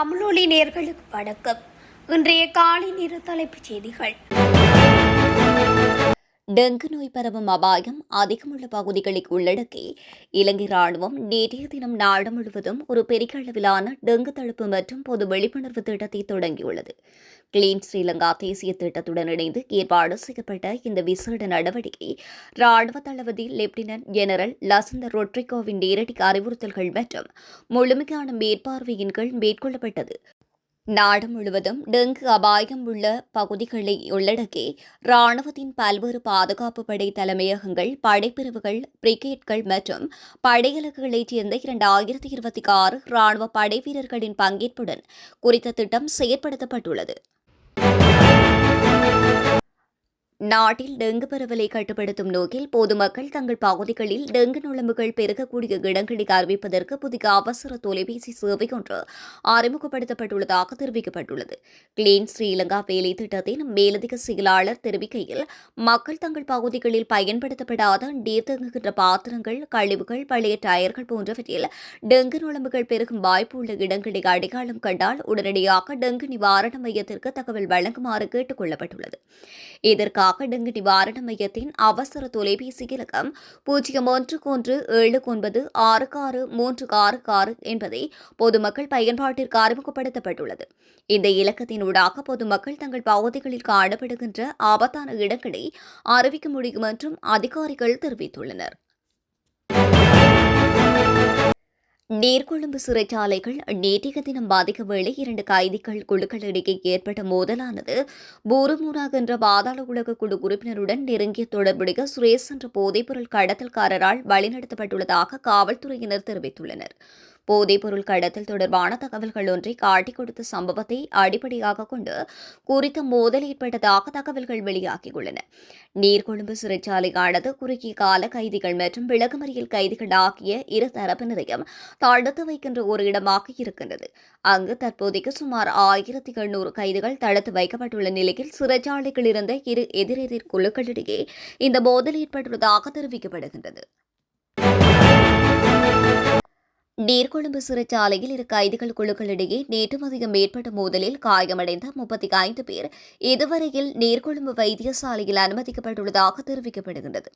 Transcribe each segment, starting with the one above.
தமிழொலி நேயர்களுக்கு வணக்கம். இன்றைய காலை நேர தலைப்புச் செய்திகள். டெங்கு நோய் பரவும் அபாயம் அதிகமுள்ள பகுதிகளை உள்ளடக்கி இலங்கை ராணுவம் நேற்றைய தினம் நாடு முழுவதும் ஒரு பெரிய அளவிலான டெங்கு தடுப்பு மற்றும் பொது விழிப்புணர்வு திட்டத்தை தொடங்கியுள்ளது. கிளீன் ஸ்ரீலங்கா தேசிய திட்டத்துடன் இணைந்து ஏற்பாடு செய்யப்பட்ட இந்த விசேட நடவடிக்கை ராணுவ தளபதி லெப்டினன்ட் ஜெனரல் லசந்த ரொட்ரிகோவின் நேரடி அறிவுறுத்தல்கள் மற்றும் முழுமையான மேற்பார்வையின் கீழ் மேற்கொள்ளப்பட்டது. நாடு முழுவதும் டெங்கு அபாயம் உள்ள பகுதிகளை உள்ளடக்கி ராணுவத்தின் பல்வேறு பாதுகாப்பு படை தலைமையகங்கள், படைப்பிரிவுகள், பிரிகேட்கள் மற்றும் படையலகுகளைச் சேர்ந்த 2026 ராணுவ படை வீரர்களின் பங்கேற்புடன் குறித்த திட்டம் செயற்படுத்தப்பட்டுள்ளது. நாட்டில் டெங்கு பரவலை கட்டுப்படுத்தும் நோக்கில் பொதுமக்கள் தங்கள் பகுதிகளில் டெங்கு நுழம்புகள் பெருகக்கூடிய இடங்களை அறிவிப்பதற்கு புதிய அவசர தொலைபேசி சேவை ஒன்று அறிமுகப்படுத்தப்பட்டுள்ளதாக தெரிவிக்கப்பட்டுள்ளது. கிளீன் ஸ்ரீலங்கா வேலை திட்டத்தின் மேலதிக செயலாளர் தெரிவிக்கையில், மக்கள் தங்கள் பகுதிகளில் பயன்படுத்தப்படாத நீர் தேங்குகின்ற பாத்திரங்கள், கழிவுகள், பழைய டயர்கள் போன்றவற்றில் டெங்கு நுழம்புகள் பெருகும் வாய்ப்பு உள்ள இடங்களை அடையாளம் கண்டால் உடனடியாக டெங்கு நிவாரண மையத்திற்கு தகவல் வழங்குமாறு கேட்டுக் கொள்ளப்பட்டுள்ளது. இதற்காக டெங்கு நிவாரண மையத்தின் அவசர தொலைபேசி இலக்கம் 0117696636 என்பதை பொதுமக்கள் பயன்பாட்டிற்கு அறிமுகப்படுத்தப்பட்டுள்ளது. இந்த இலக்கத்தினூடாக பொதுமக்கள் தங்கள் பகுதிகளில் காணப்படுகின்ற ஆபத்தான இடங்களை அறிவிக்க முடியும் என்றும் அதிகாரிகள் தெரிவித்துள்ளனர். நீர்கொழும்பு சிறைச்சாலைகள் நேற்றைய தினம் பாதிக்க வேளை 2 கைதிகள் குழுக்களிடையே ஏற்பட்ட மோதலானது பூருமுனாக் என்ற பாதாள உலக குழு உறுப்பினருடன் நெருங்கிய தொடர்புடைய சுரேஷ் என்ற போதைப்பொருள் கடத்தல்காரரால் வழிநடத்தப்பட்டுள்ளதாக காவல்துறையினர் தெரிவித்துள்ளனர். போதைப்பொருள் கடத்தல் தொடர்பான தகவல்கள் ஒன்றை காட்டிக் கொடுத்த சம்பவத்தை அடிப்படையாக கொண்டு குறித்த மோதல் ஏற்பட்டதாக தகவல்கள் வெளியாகியுள்ளன. நீர்கொழும்பு சிறைச்சாலையானது குறுகிய கால கைதிகள் மற்றும் விளக்கமறியல் கைதிகள் ஆகிய இரு தரப்பினரையும் தடுத்து வைக்கின்ற ஒரு இடமாக இருக்கின்றது. அங்கு தற்போதைக்கு சுமார் 1700 கைதிகள் தடுத்து வைக்கப்பட்டுள்ள நிலையில் சிறைச்சாலைகள் இருந்த இரு எதிரெதிர் குழுக்களிடையே இந்த மோதல் ஏற்பட்டுள்ளதாக தெரிவிக்கப்படுகின்றது. நீர்கொழும்பு சிறைச்சாலையில் இரு கைதிகள் குழுக்களிடையே நேற்று மதியம் ஏற்பட்ட மோதலில் காயமடைந்த 35 பேர் இதுவரையில் நீர்கொழும்பு வைத்தியசாலையில் அனுமதிக்கப்பட்டுள்ளதாக தெரிவிக்கப்படுகின்றது.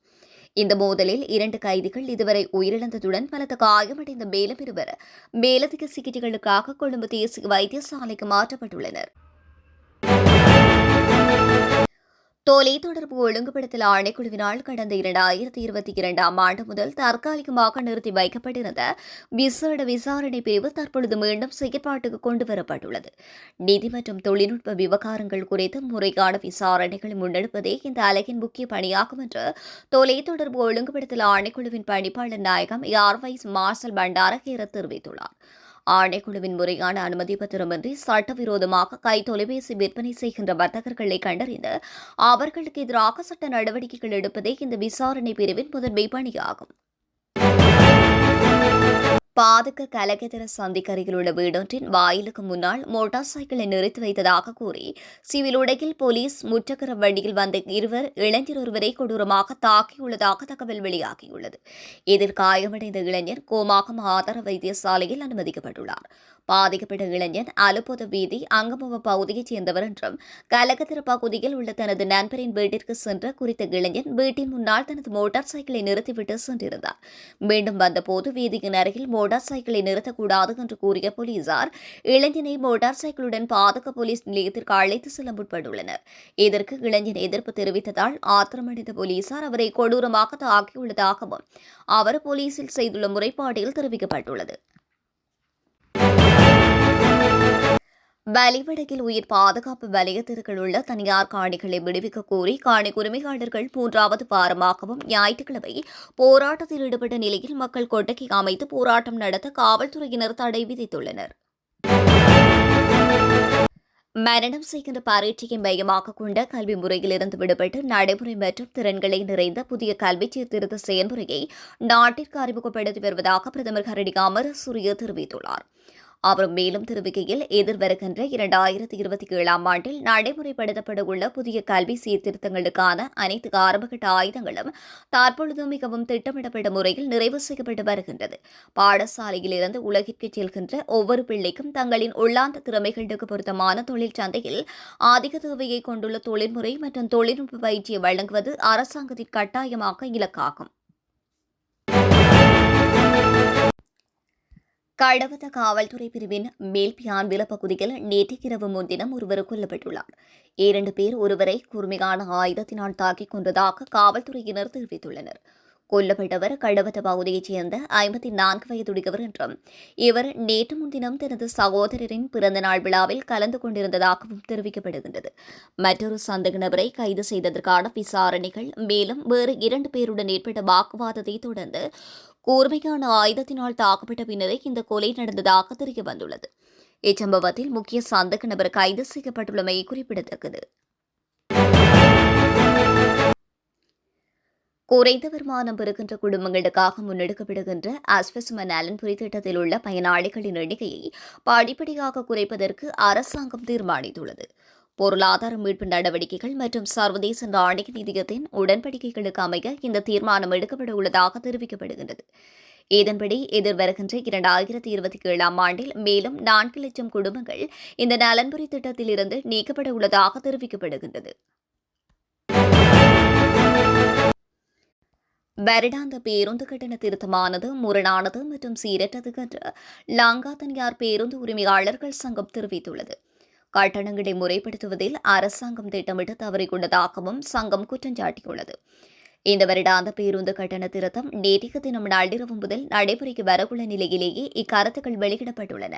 இந்த மோதலில் 2 கைதிகள் இதுவரை உயிரிழந்ததுடன் பலத்த காயமடைந்த மேலும் 2 மேலதிக சிகிச்சைகளுக்காக கொழும்பு தேசிய வைத்தியசாலைக்கு மாற்றப்பட்டுள்ளனர். தொலைத்தொடர்பு ஒழுங்குபடுத்தல் ஆணைக்குழுவினால் கடந்த 2022ஆம் ஆண்டு முதல் தற்காலிகமாக நிறுத்தி வைக்கப்பட்டிருந்த விசேட விசாரணை பிரிவு தற்பொழுது மீண்டும் செயற்பாட்டுக்கு கொண்டுவரப்பட்டுள்ளது. நிதி மற்றும் தொழில்நுட்ப விவகாரங்கள் குறித்து முறையான விசாரணைகளை முன்னெடுப்பதே இந்த அலகின் முக்கிய பணியாகும் என்று தொலைத்தொடர்பு ஒழுங்குபடுத்தல் ஆணைக்குழுவின் பணிப்பாளர் நாயகம் ஏர் வைஸ் மார்ஷல் பண்டாரகேர தெரிவித்துள்ளார். ஆணைக்குழுவின் முறையான அனுமதி பத்திரமின்றி சட்டவிரோதமாக கைத்தொலைபேசி விற்பனை செய்கின்ற வர்த்தகர்களை கண்டறிந்து அவர்களுக்கு எதிராக சட்ட நடவடிக்கைகள் எடுப்பதே இந்த விசாரணை பிரிவின் முதன்மை பணியாகும். பாதுக்க கலகெதர சந்திக்கரையில் உள்ள வீடொன்றின் வாயிலுக்கு முன்னால் மோட்டார் சைக்கிளை நிறுத்தி வைத்ததாக கூறி சிவில் உடையில் போலீஸ் முச்சக்கர வண்டியில் வந்த இளைஞர் ஒருவரை கொடூரமாக தாக்கியுள்ளதாக தகவல் வெளியாகியுள்ளது. இதில் காயமடைந்த இளைஞர் கோமாகம் ஆதார வைத்தியசாலையில் அனுமதிக்கப்பட்டுள்ளார். பாதிக்கப்பட்ட இளைஞர் அலுப்பொத வீதி அங்கமுவ பகுதியைச் சேர்ந்தவர் என்றும் கலகெதர பகுதியில் உள்ள தனது நண்பரின் வீட்டிற்கு சென்ற குறித்த இளைஞர் வீட்டின் முன்னால் தனது மோட்டார் சைக்கிளை நிறுத்திவிட்டு சென்றிருந்தார். மீண்டும் வந்தபோது வீதியின் அருகில் மோட்டார் சைக்கிளை நிறுத்தக்கூடாது என்று கூறிய போலீசார் இளைஞனை மோட்டார் சைக்கிளுடன் பாதுக போலீஸ் நிலையத்திற்கு அழைத்து செல்ல முற்பட்டுள்ளனர். இதற்கு இளைஞன் எதிர்ப்பு தெரிவித்ததால் ஆத்திரமடைந்த போலீசார் அவரை கொடூரமாக தாக்கியுள்ளதாகவும் அவர் போலீசில் செய்துள்ள முறைப்பாட்டில் தெரிவிக்கப்பட்டுள்ளது. வலிவடகில் உயிர் பாதுகாப்பு வலயத்திற்குள் உள்ள தனியார் காணிகளை விடுவிக்க கோரி காணி உரிமையாளர்கள் 3வது வாரமாகவும் ஞாயிற்றுக்கிழமை போராட்டத்தில் ஈடுபட்ட நிலையில் மக்கள் கொட்டகை அமைத்து போராட்டம் நடத்த காவல்துறையினர் தடை விதித்துள்ளனர். மரணம் செய்கின்ற பரீட்சையை மையமாக கொண்ட கல்வி முறையிலிருந்து விடுபட்டு நடைமுறை மற்றும் திறன்களை நிறைந்த புதிய கல்வி சீர்திருத்த செயல்முறையை நாட்டிற்கு அறிமுகப்படுத்தி வருவதாக பிரதமர் ஹரணி அமரசூரிய தெரிவித்துள்ளார். அவர் மேலும் தெரிவிக்கையில் எதிர்வருகின்ற 2027ஆம் ஆண்டில் நடைமுறைப்படுத்தப்பட உள்ள புதிய கல்வி சீர்திருத்தங்களுக்கான அனைத்து ஆரம்பகட்ட ஆயுதங்களும் தற்பொழுது மிகவும் திட்டமிடப்பட்ட முறையில் நிறைவு செய்யப்பட்டு வருகின்றது. பாடசாலையிலிருந்து உலகிற்கு செல்கின்ற ஒவ்வொரு பிள்ளைக்கும் தங்களின் உள்ளார்ந்த திறமைகளுக்கு பொருத்தமான தொழில் சந்தையில் அதிக தேவையை கொண்டுள்ள தொழில்முறை மற்றும் தொழில்நுட்ப பயிற்சியை வழங்குவது அரசாங்கத்தின் கட்டாயமாக இலக்காகும். கடவத்த காவல்துறை பிரிவின் மேல்பியான்வில பகுதியில் நேற்றிரவு முன்தினம் ஒருவர் கொல்லப்பட்டுள்ளார். 2 பேர் ஒருவரை கூர்மையான ஆயுதத்தினால் தாக்கிக் கொன்றதாக காவல்துறையினர் தெரிவித்துள்ளனர். கொல்லப்பட்டவர் கடவத்த பகுதியைச் சேர்ந்த 54 வயதுடையவர் என்றும் இவர் நேற்று முன்தினம் தனது சகோதரரின் பிறந்தநாள் விழாவில் கலந்து கொண்டிருந்ததாகவும் தெரிவிக்கப்படுகின்றது. மற்றொரு சந்தேக நபரை கைது செய்ததற்கான விசாரணைகள் மேலும் வேறு 2 பேருடன் ஏற்பட்ட வாக்குவாதத்தை தொடர்ந்து கூர்மையான ஆயுதத்தினால் தாக்கப்பட்ட பின்னரே இந்த கொலை நடந்ததாக தெரியவந்துள்ளது. இச்சம்பவத்தில் முக்கிய சந்தேக நபர் கைது செய்யப்பட்டுள்ளமை குறிப்பிடத்தக்கது. குறைந்த வருமானம் பெறுகின்ற குடும்பங்களுக்காக முன்னெடுக்கப்படுகின்ற அஸ்வசும நலன்புரி திட்டத்தில் உள்ள பயனாளிகளின் எண்ணிக்கையை படிப்படியாக குறைப்பதற்கு அரசாங்கம் தீர்மானித்துள்ளது. பொருளாதார மீட்பு நடவடிக்கைகள் மற்றும் சர்வதேச நாணய நிதியத்தின் உடன்படிக்கைகளுக்கு அமைய இந்த தீர்மானம் எடுக்கப்பட உள்ளதாக தெரிவிக்கப்படுகின்றது. இதன்படி எதிர்வருகின்ற 2027ஆம் ஆண்டில் மேலும் 4 லட்சம் குடும்பங்கள் இந்த நலன்புரி திட்டத்தில் இருந்து நீக்கப்பட உள்ளதாக தெரிவிக்கப்படுகின்றது. வருடாந்த பேருந்து கட்டண திருத்தமானது முரணானது மற்றும் சீரற்றது என்று லங்கா தனியார் பேருந்து உரிமையாளர்கள் சங்கம் தெரிவித்துள்ளது. கட்டணங்களை முறைப்படுத்துவதில் அரசாங்கம் திட்டமிட்டு தவறிக்கொண்டதாகவும் சங்கம் குற்றம் சாட்டியுள்ளது. இந்த வருடாந்த பேருந்து கட்டண திருத்தம் நேற்றைய தினம் நள்ளிரவு முதல் நடைமுறைக்கு வரவுள்ள நிலையிலேயே இக்கருத்துக்கள் வெளியிடப்பட்டுள்ளன.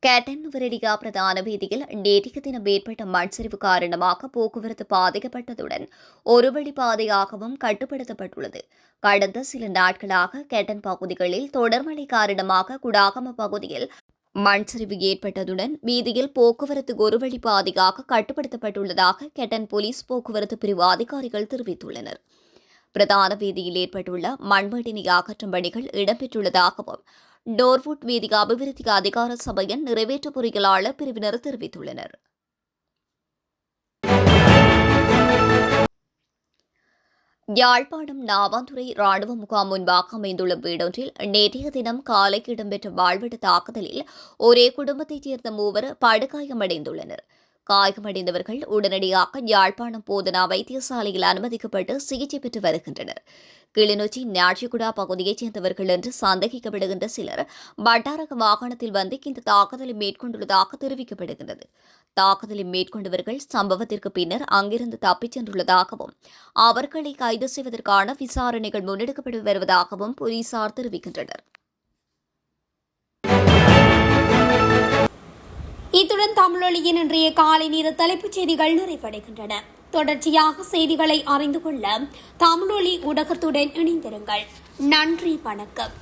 கேட்டன் நுவரெலியா பிரதான வீதியில் நேற்றைய தினம் ஏற்பட்ட மண் சரிவு காரணமாக போக்குவரத்து பாதிக்கப்பட்டதுடன் ஒரு வழி பாதையாகவும் கட்டுப்படுத்தப்பட்டுள்ளது. கடந்த சில நாட்களாக கேட்டன் பகுதிகளில் தொடர்மழை காரணமாக குடாகம பகுதியில் மண் சரிவு ஏற்பட்டதுடன் வீதியில் போக்குவரத்து ஒரு வழி பாதையாக கட்டுப்படுத்தப்பட்டுள்ளதாக கேட்டன் போலீஸ் போக்குவரத்து பிரிவு அதிகாரிகள் தெரிவித்துள்ளனர். பிரதான வீதியில் ஏற்பட்டுள்ள மண்வெட்டினை அகற்றும் பணிகள் இடம்பெற்றுள்ளதாகவும் டோர்வுட் வீதி அபிவிருத்தி அதிகார சபையின் நிறைவேற்று பொறியியலாளர் பிரிவினர் தெரிவித்துள்ளனர். யாழ்ப்பாணம் நாவாந்துறை ராணுவ முகாம் முன்பாக அமைந்துள்ள வீடொன்றில் நேற்றைய தினம் காலை இடம்பெற்ற வாழ்வெட்டு தாக்குதலில் ஒரே குடும்பத்தைச் சேர்ந்த 3 படுகாயமடைந்துள்ளனர். காயமடைந்தவர்கள் உடனடியாக யாழ்ப்பாணம் போதனா வைத்தியசாலையில் அனுமதிக்கப்பட்டு சிகிச்சை பெற்று வருகின்றனர். கிளிநொச்சி நாச்சிக்குடா பகுதியைச் சேர்ந்தவர்கள் என்று சந்தேகிக்கப்படுகின்ற சிலர் வட்டாரக வாகனத்தில் வந்து இந்த தாக்குதலை மேற்கொண்டுள்ளதாக தெரிவிக்கப்படுகிறது. தாக்குதலை மேற்கொண்டவர்கள் சம்பவத்திற்கு பின்னர் அங்கிருந்து தப்பிச் சென்றுள்ளதாகவும் அவர்களை கைது செய்வதற்கான விசாரணைகள் முன்னெடுக்கப்பட்டு வருவதாகவும் போலீசார் தெரிவிக்கின்றனர். இத்துடன் தமிழொலியின் இன்றைய காலை நேர தலைப்புச் செய்திகள் நிறைவடைகின்றன. தொடர்ச்சியாக செய்திகளை அறிந்து கொள்ள தமிழொலி ஊடகத்துடன் இணைந்திருங்கள். நன்றி, வணக்கம்.